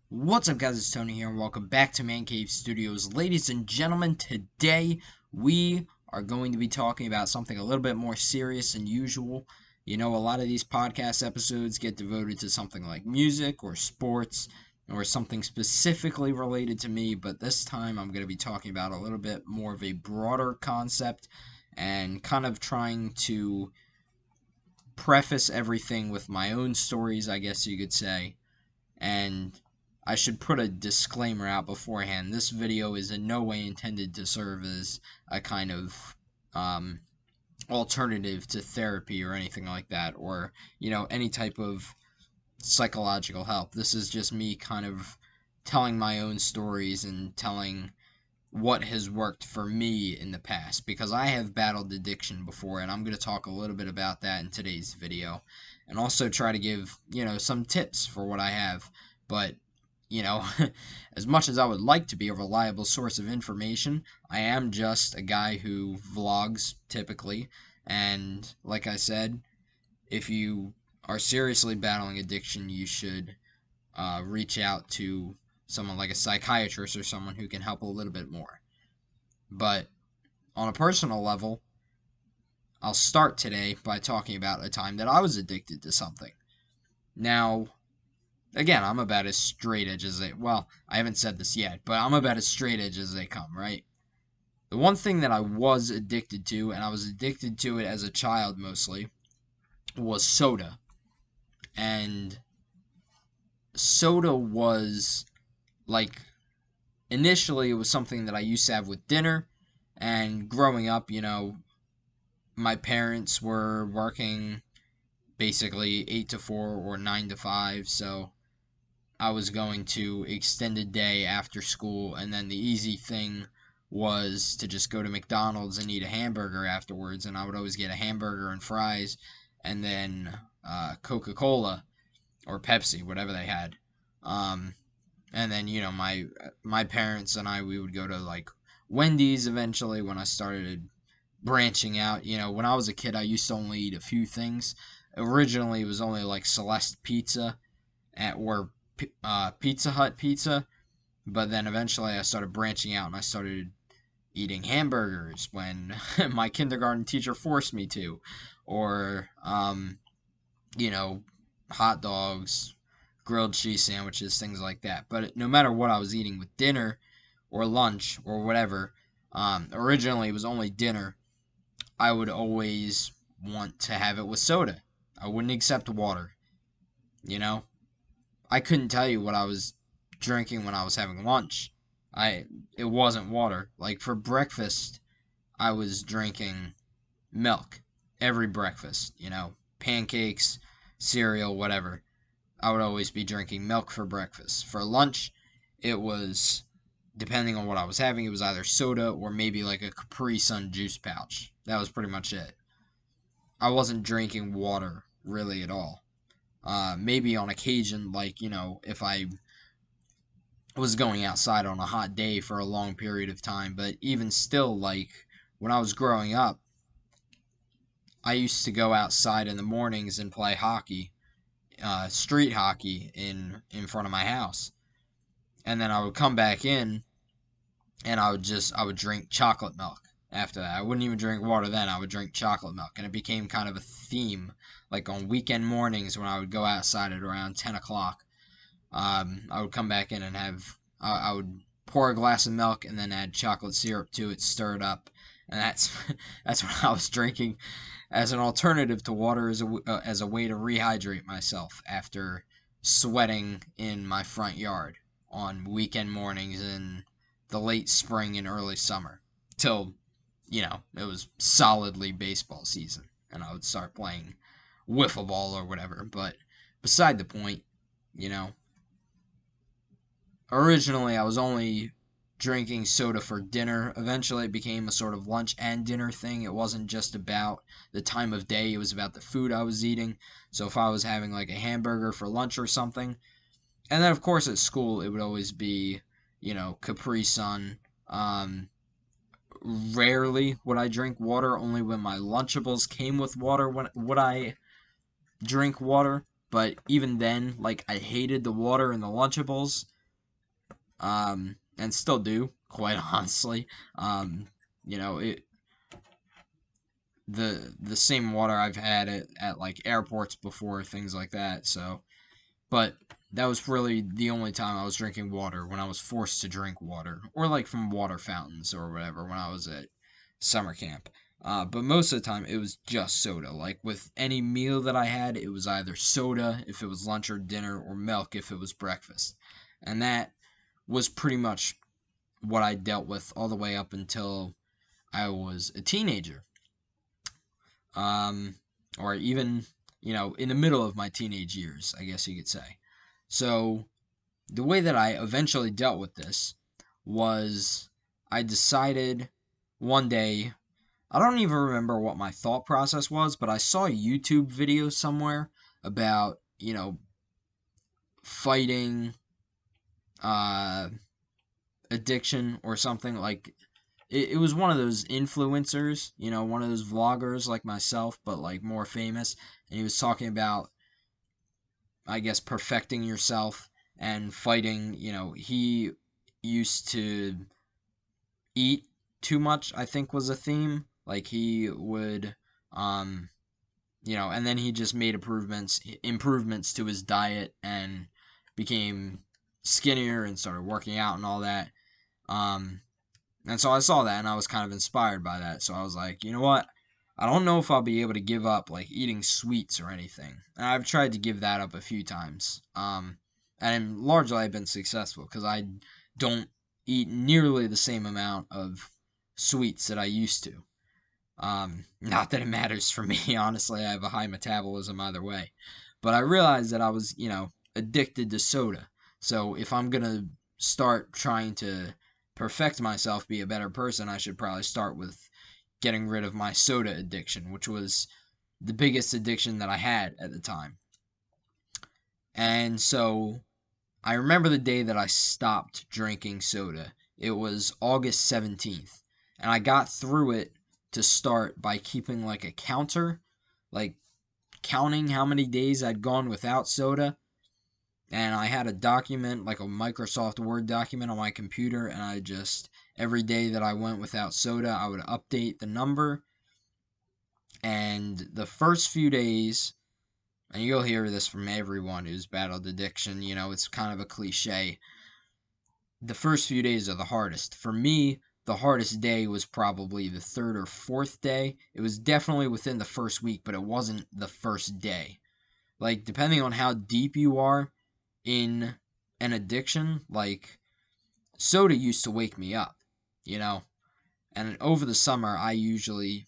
What's up, guys? It's Tony here, and welcome back to Man Cave Studios. Ladies and gentlemen, today we are going to be talking about something a little bit more serious than usual. You know, a lot of these podcast episodes get devoted to something like music or sports or something specifically related to me, but this time I'm going to be talking about a little bit more of a broader concept and kind of trying to preface everything with my own stories, I guess you could say. And I should put a disclaimer out beforehand. This video is in no way intended to serve as a kind of alternative to therapy or anything like that, or, any type of psychological help. This is just me kind of telling my own stories and telling what has worked for me in the past, because I have battled addiction before, and I'm going to talk a little bit about that in today's video, and also try to give, some tips for what I have. But, you know, as much as I would like to be a reliable source of information, I am just a guy who vlogs typically, and like I said, if you are seriously battling addiction, you should reach out to someone like a psychiatrist or someone who can help a little bit more. But on a personal level, I'll start today by talking about a time that I was addicted to something. Now, again, I'm about as straight edge as well, I haven't said this yet, but I'm about as straight edge as they come, right? The one thing that I was addicted to, and I was addicted to it as a child mostly, was soda. And soda was like, initially it was something that I used to have with dinner, and growing up, my parents were working basically 8 to 4 or 9 to 5, so I was going to extended day after school, and then the easy thing was to just go to McDonald's and eat a hamburger afterwards, and I would always get a hamburger and fries, and then Coca-Cola or Pepsi, whatever they had. And then, my parents and we would go to like Wendy's eventually when I started branching out. When I was a kid, I used to only eat a few things. Originally, it was only like Celeste Pizza or Pizza Hut pizza, but then eventually I started branching out and I started eating hamburgers when my kindergarten teacher forced me to, or you know, hot dogs, grilled cheese sandwiches, things like that. But no matter what I was eating with dinner or lunch or whatever, originally it was only dinner. I would always want to have it with soda. I wouldn't accept water. You know, I couldn't tell you what I was drinking when I was having lunch. It wasn't water. Like for breakfast, I was drinking milk every breakfast, pancakes, cereal, whatever. I would always be drinking milk for breakfast. For lunch, it was, depending on what I was having, it was either soda or maybe like a Capri Sun juice pouch. That was pretty much it. I wasn't drinking water really at all. Maybe on occasion, like, if I was going outside on a hot day for a long period of time. But even still, like, when I was growing up, I used to go outside in the mornings and play hockey, street hockey in front of my house. And then I would come back in and I would drink chocolate milk after that. I wouldn't even drink water then. I would drink chocolate milk. And it became kind of a theme. Like on weekend mornings when I would go outside at around 10 o'clock, I would come back in and I would pour a glass of milk and then add chocolate syrup to it, stir it up. And that's what I was drinking as an alternative to water, as a way to rehydrate myself after sweating in my front yard on weekend mornings in the late spring and early summer till, it was solidly baseball season and I would start playing wiffle ball or whatever. But beside the point, you know, originally I was only drinking soda for dinner. Eventually it became a sort of lunch and dinner thing. It wasn't just about the time of day, it was about the food I was eating. So if I was having like a hamburger for lunch or something, and then of course at school it would always be, Capri Sun. Rarely would I drink water. Only when my Lunchables came with water would I drink water. But even then, like, I hated the water in the Lunchables. and still do, quite honestly. Um, you know, the same water I've had at like airports before, things like that. So, but that was really the only time I was drinking water, when I was forced to drink water, or like from water fountains or whatever, when I was at summer camp. But most of the time it was just soda. Like with any meal that I had, it was either soda if it was lunch or dinner, or milk if it was breakfast. And that was pretty much what I dealt with all the way up until I was a teenager. Um, or even, in the middle of my teenage years, I guess you could say. So the way that I eventually dealt with this was, I decided one day, I don't even remember what my thought process was, but I saw a YouTube video somewhere about, fighting uh, addiction or something. Like, it was one of those influencers, one of those vloggers like myself, but like more famous. And he was talking about, I guess, perfecting yourself and fighting. He used to eat too much, I think was a theme. Like he would, um, and then he just made improvements to his diet and became skinnier and started working out and all that. Um, and so I saw that and I was kind of inspired by that. So I was like, you know what? I don't know if I'll be able to give up like eating sweets or anything. And I've tried to give that up a few times. And largely I've been successful because I don't eat nearly the same amount of sweets that I used to. Not that it matters for me, honestly. I have a high metabolism either way. But I realized that I was, addicted to soda. So if I'm going to start trying to perfect myself, be a better person, I should probably start with getting rid of my soda addiction, which was the biggest addiction that I had at the time. And so I remember the day that I stopped drinking soda. It was August 17th. And I got through it to start by keeping like a counter, like counting how many days I'd gone without soda. And I had a document, like a Microsoft Word document on my computer, and I just, every day that I went without soda, I would update the number. And the first few days, and you'll hear this from everyone who's battled addiction, it's kind of a cliche. The first few days are the hardest. For me, the hardest day was probably the third or fourth day. It was definitely within the first week, but it wasn't the first day. Like, depending on how deep you are in an addiction, like, soda used to wake me up, you know? And over the summer, I usually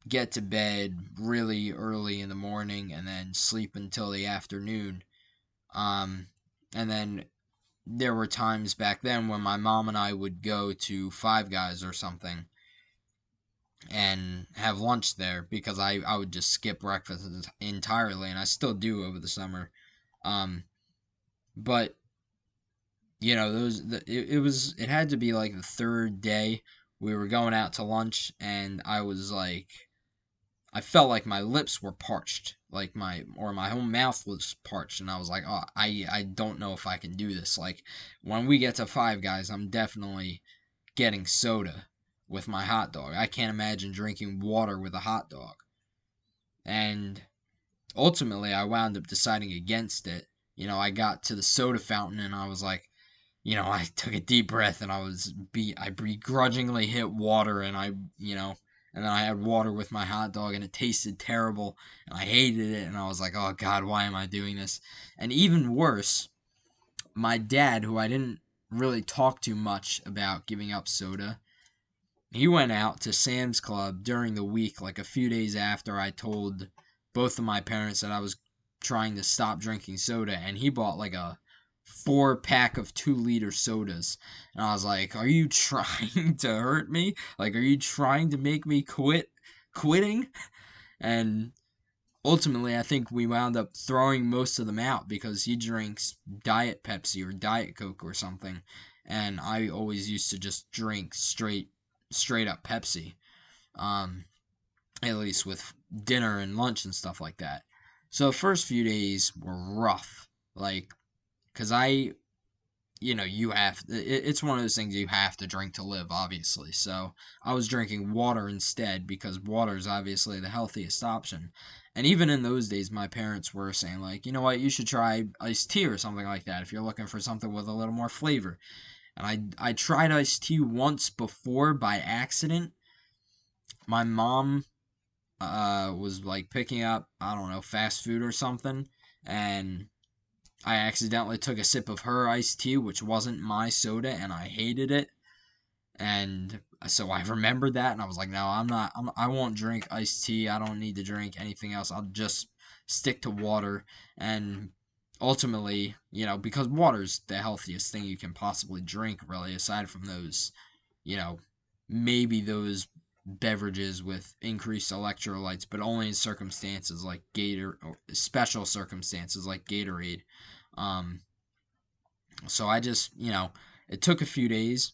get to bed really early in the morning and then sleep until the afternoon. Um, and then there were times back then when my mom and I would go to Five Guys or something and have lunch there because I would just skip breakfast entirely, and I still do over the summer. Um, but it had to be like the third day we were going out to lunch, and I felt like my lips were parched, like my whole mouth was parched, and I was like, oh, I don't know if I can do this. Like when we get to Five Guys, I'm definitely getting soda with my hot dog. I can't imagine drinking water with a hot dog. And ultimately, I wound up deciding against it. I got to the soda fountain and I was like, I took a deep breath and I begrudgingly hit water and then I had water with my hot dog and it tasted terrible and I hated it and I was like, oh God, why am I doing this? And even worse, my dad, who I didn't really talk to much about giving up soda, he went out to Sam's Club during the week, like a few days after I told both of my parents that I was trying to stop drinking soda, and he bought like a 4 pack of 2-liter sodas. And I was like, are you trying to hurt me? Like, are you trying to make me quitting? And ultimately, I think we wound up throwing most of them out because he drinks Diet Pepsi or Diet Coke or something, and I always used to just drink straight up Pepsi. Um, at least with dinner and lunch and stuff like that. So the first few days were rough, like, cause it's one of those things you have to drink to live, obviously. So I was drinking water instead because water is obviously the healthiest option. And even in those days, my parents were saying, like, you know what, you should try iced tea or something like that if you're looking for something with a little more flavor. And I tried iced tea once before by accident. My mom was like picking up, I don't know, fast food or something, and I accidentally took a sip of her iced tea, which wasn't my soda, and I hated it. And so I remembered that, and I was like, no, I won't drink iced tea. I don't need to drink anything else. I'll just stick to water. And ultimately, because water's the healthiest thing you can possibly drink, really, aside from those, you know, maybe those beverages with increased electrolytes, but only in circumstances like or special circumstances like Gatorade. Um, so I just, it took a few days,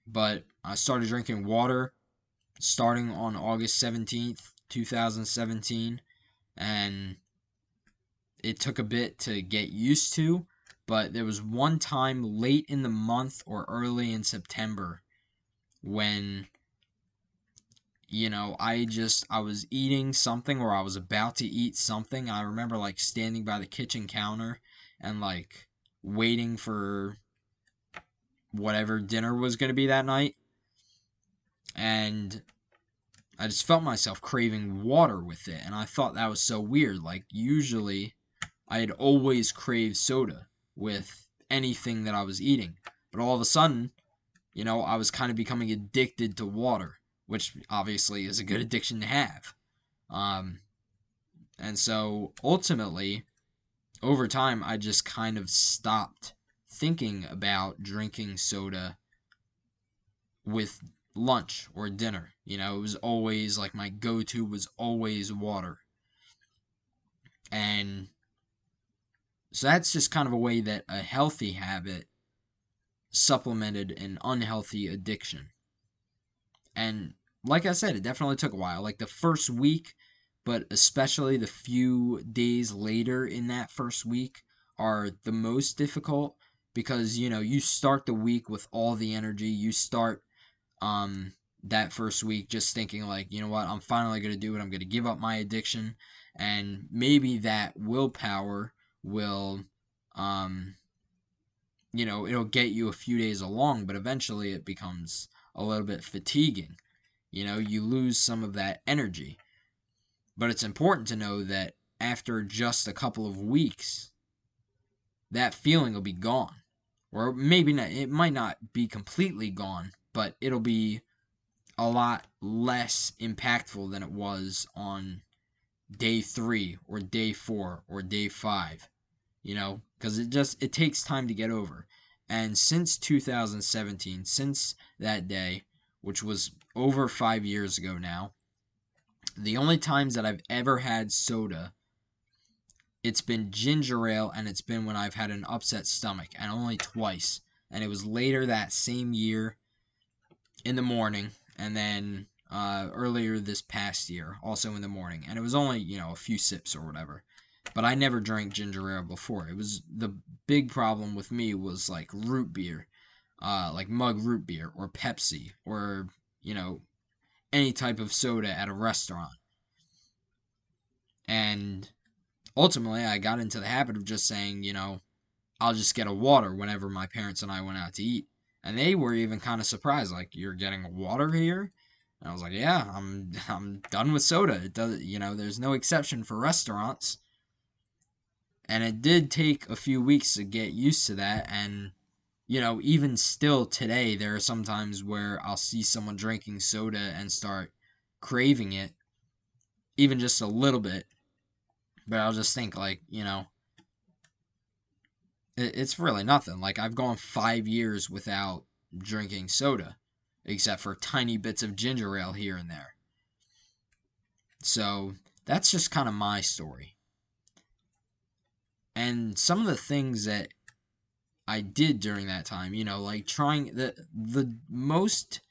but I started drinking water starting on August 17th, 2017, and it took a bit to get used to, but there was one time late in the month or early in September when I was eating something or I was about to eat something. And I remember like standing by the kitchen counter and like waiting for whatever dinner was going to be that night. And I just felt myself craving water with it. And I thought that was so weird. Like, usually I had always craved soda with anything that I was eating. But all of a sudden, I was kind of becoming addicted to water, which obviously is a good addiction to have. Um, and so ultimately, over time, I just kind of stopped thinking about drinking soda with lunch or dinner. It was always like my go to was always water. And so that's just kind of a way that a healthy habit supplemented an unhealthy addiction. And like I said, it definitely took a while. Like the first week, but especially the few days later in that first week are the most difficult because, you start the week with all the energy. You start um that first week just thinking like, you know what, I'm finally going to do it. I'm going to give up my addiction, and maybe that willpower will um it'll get you a few days along, but eventually it becomes a little bit fatiguing. You lose some of that energy. But it's important to know that after just a couple of weeks, that feeling will be gone. Or maybe not, it might not be completely gone, but it'll be a lot less impactful than it was on day 3 or day 4 or day 5, because it takes time to get over. And since 2017, since that day, which was over 5 years ago now, the only times that I've ever had soda, it's been ginger ale, and it's been when I've had an upset stomach, and only twice. And it was later that same year in the morning, and then earlier this past year, also in the morning. And it was only, a few sips or whatever. But I never drank ginger ale before. It was the big problem with me was like root beer, like mug root beer or Pepsi or, any type of soda at a restaurant. And ultimately, I got into the habit of just saying, I'll just get a water whenever my parents and I went out to eat. And they were even kind of surprised, like, you're getting water here? And I was like, yeah, I'm done with soda. It does, there's no exception for restaurants. And it did take a few weeks to get used to that. And, even still today, there are some times where I'll see someone drinking soda and start craving it, even just a little bit. But I'll just think, like, it's really nothing. Like, I've gone 5 years without drinking soda, except for tiny bits of ginger ale here and there. So, that's just kind of my story. And some of the things that I did during that time, like trying the most,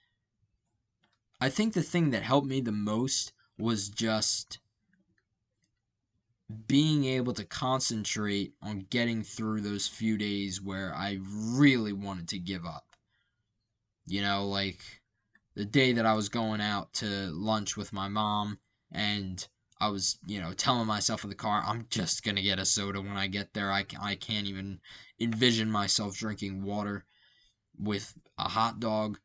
I think the thing that helped me the most was just being able to concentrate on getting through those few days where I really wanted to give up. Like the day that I was going out to lunch with my mom, and I was, telling myself in the car, I'm just going to get a soda when I get there. I can't even envision myself drinking water with a hot dog.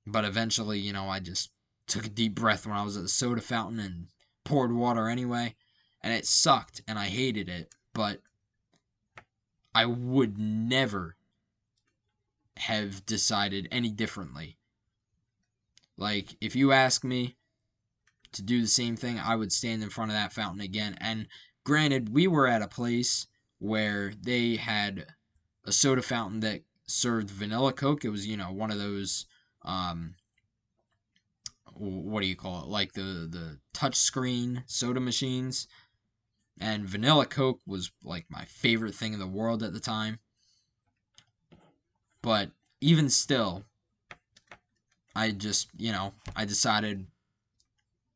But eventually, I just took a deep breath when I was at the soda fountain and poured water anyway. And it sucked and I hated it. But I would never have decided any differently. Like, if you ask me to do the same thing, I would stand in front of that fountain again. And granted, we were at a place where they had a soda fountain that served vanilla Coke. It was, one of those, what do you call it? Like the touch screen soda machines. And vanilla Coke was like my favorite thing in the world at the time. But even still, I just, I decided,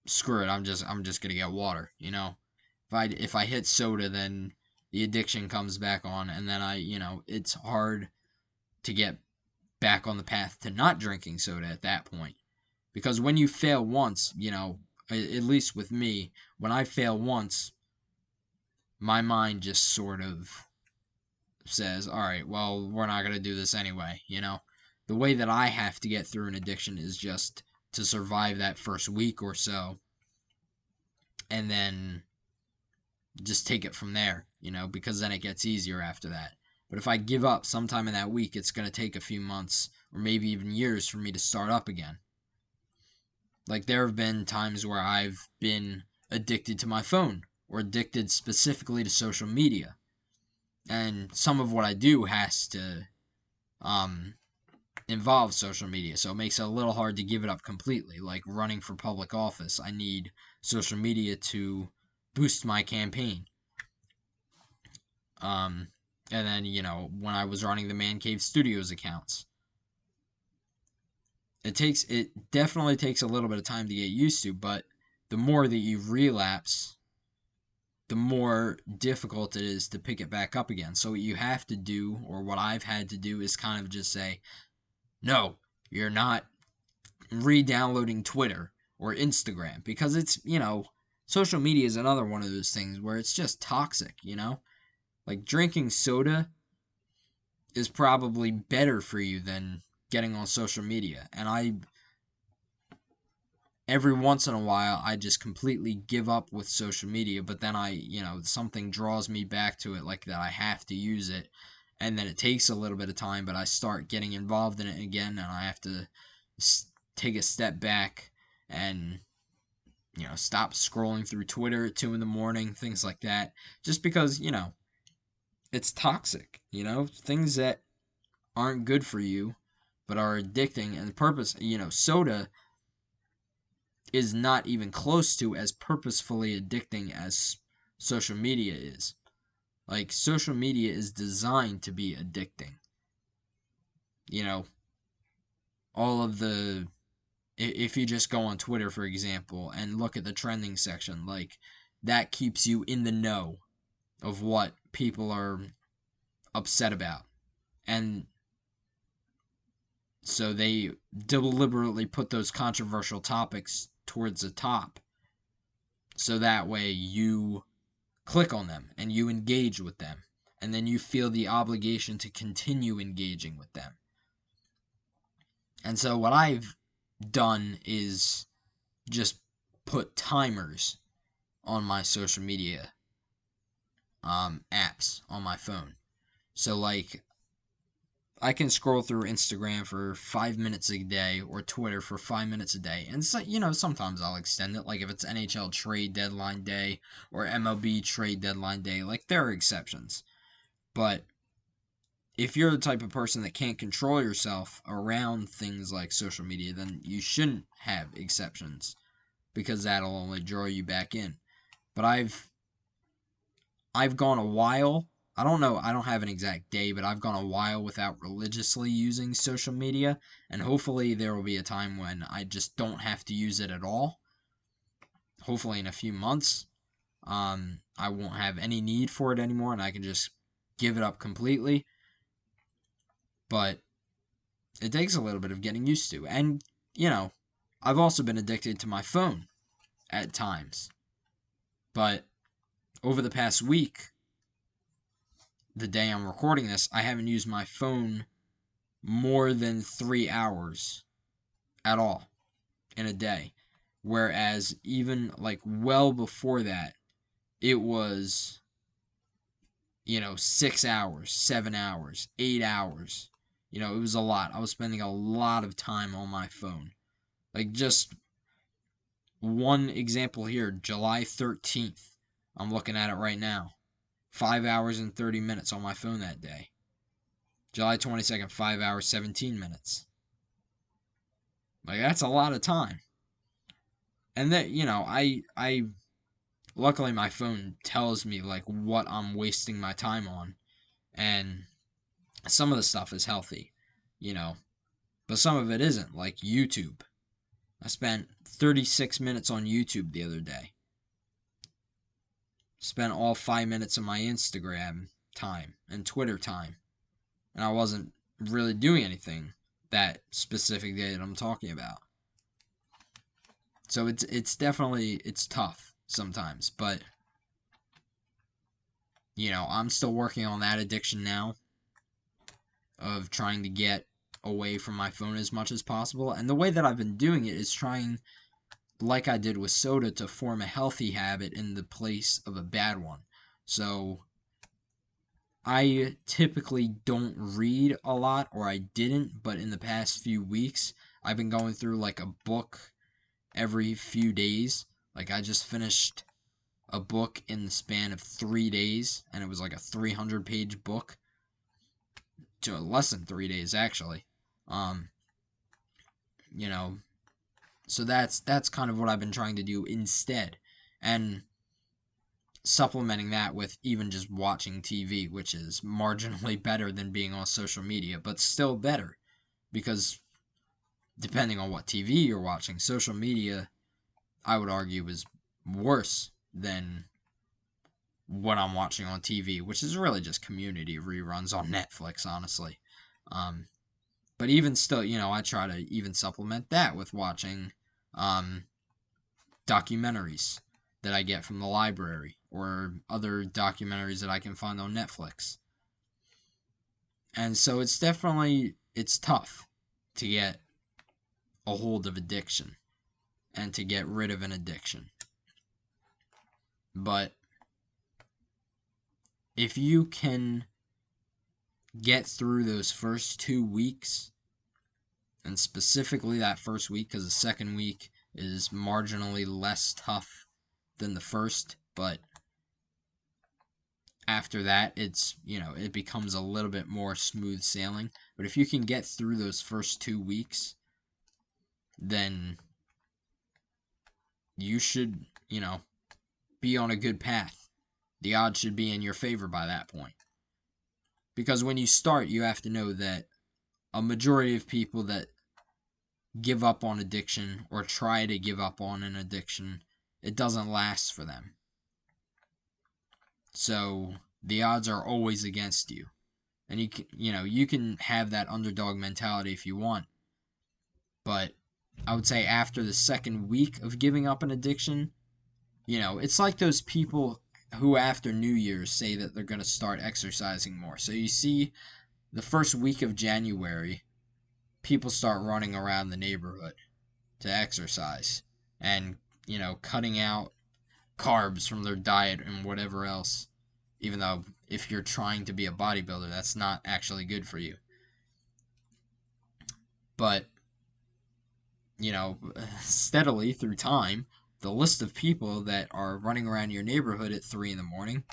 screw it. I'm just gonna get water. If I hit soda, then the addiction comes back on, and then it's hard to get back on the path to not drinking soda at that point. Because when you fail once, at least with me, when I fail once, my mind just sort of says, all right, well, we're not going to do this anyway. The way that I have to get through an addiction is just to survive that first week or so, and then just take it from there, because then it gets easier after that. But if I give up sometime in that week, it's going to take a few months or maybe even years for me to start up again. Like, there have been times where I've been addicted to my phone or addicted specifically to social media. And some of what I do has to involve social media, so it makes it a little hard to give it up completely. Like running for public office, I need social media to boost my campaign. And then, when I was running the Man Cave Studios accounts, it definitely takes a little bit of time to get used to, but the more that you relapse, the more difficult it is to pick it back up again. So what you have to do, or what I've had to do, is kind of just say, no, you're not re-downloading Twitter or Instagram, because it's, social media is another one of those things where it's just toxic. Like drinking soda is probably better for you than getting on social media. And every once in a while, I just completely give up with social media, but then something draws me back to it, like that I have to use it. And then it takes a little bit of time, but I start getting involved in it again, and I have to take a step back and, stop scrolling through Twitter at 2 in the morning, things like that. Just because, it's toxic, things that aren't good for you, but are addicting. And the purpose, soda is not even close to as purposefully addicting as social media is. Like, social media is designed to be addicting. All of the, if you just go on Twitter, for example, and look at the trending section, like, that keeps you in the know of what people are upset about. And so they deliberately put those controversial topics towards the top, so that way you click on them and you engage with them, and then you feel the obligation to continue engaging with them. And so what I've done is just put timers on my social media apps on my phone. So, like, I can scroll through Instagram for 5 minutes a day, or Twitter for 5 minutes a day. And so, sometimes I'll extend it. Like if it's NHL trade deadline day or MLB trade deadline day, like there are exceptions. But if you're the type of person that can't control yourself around things like social media, then you shouldn't have exceptions, because that'll only draw you back in. But I've gone a while. I don't know, I don't have an exact day, but I've gone a while without religiously using social media, and hopefully there will be a time when I just don't have to use it at all. Hopefully in a few months. I won't have any need for it anymore, and I can just give it up completely. But it takes a little bit of getting used to. And, I've also been addicted to my phone at times. But over the past week, the day I'm recording this, I haven't used my phone more than 3 hours at all in a day. Whereas even like well before that, it was, 6 hours, 7 hours, 8 hours. It was a lot. I was spending a lot of time on my phone. Like, just one example here, July 13th. I'm looking at it right now. 5 hours and 30 minutes on my phone that day. July 22nd, 5 hours, 17 minutes. Like, that's a lot of time. And that, I luckily my phone tells me like what I'm wasting my time on. And some of the stuff is healthy, but some of it isn't, like YouTube. I spent 36 minutes on YouTube the other day. Spent all 5 minutes of my Instagram time and Twitter time. And I wasn't really doing anything that specific day that I'm talking about. So it's definitely, it's tough sometimes, but I'm still working on that addiction now of trying to get away from my phone as much as possible. And the way that I've been doing it is trying, like I did with soda, to form a healthy habit in the place of a bad one. So I typically don't read a lot, or I didn't, but in the past few weeks, I've been going through like a book every few days. Like, I just finished a book in the span of 3 days, and it was like a 300-page book. To less than 3 days, actually. Um, you know, so that's kind of what I've been trying to do instead, and supplementing that with even just watching TV, which is marginally better than being on social media, but still better, because depending on what TV you're watching, social media, I would argue, is worse than what I'm watching on TV, which is really just community reruns on Netflix, honestly. But even still, I try to even supplement that with watching documentaries that I get from the library, or other documentaries that I can find on Netflix. And so it's tough to get a hold of addiction and to get rid of an addiction. But if you can get through those first 2 weeks, and specifically that first week, because the second week is marginally less tough than the first, but after that, it becomes a little bit more smooth sailing. But if you can get through those first 2 weeks, then you should, be on a good path. The odds should be in your favor by that point. Because when you start, you have to know that a majority of people that give up on addiction, or try to give up on an addiction, it doesn't last for them. So the odds are always against you. And you can have that underdog mentality if you want. But I would say after the second week of giving up an addiction, it's like those people who after New Year's say that they're going to start exercising more. So you see, the first week of January, people start running around the neighborhood to exercise, and, cutting out carbs from their diet and whatever else. Even though if you're trying to be a bodybuilder, that's not actually good for you. But, steadily through time, the list of people that are running around your neighborhood at 3 in the morning,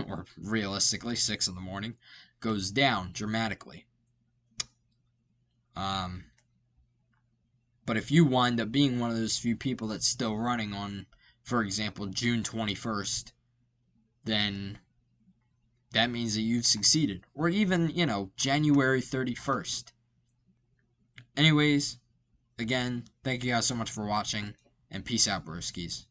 or realistically 6 in the morning, goes down dramatically. But if you wind up being one of those few people that's still running on, for example, June 21st, then that means that you've succeeded. Or even, January 31st. Anyways, again, thank you guys so much for watching, and peace out, broskies.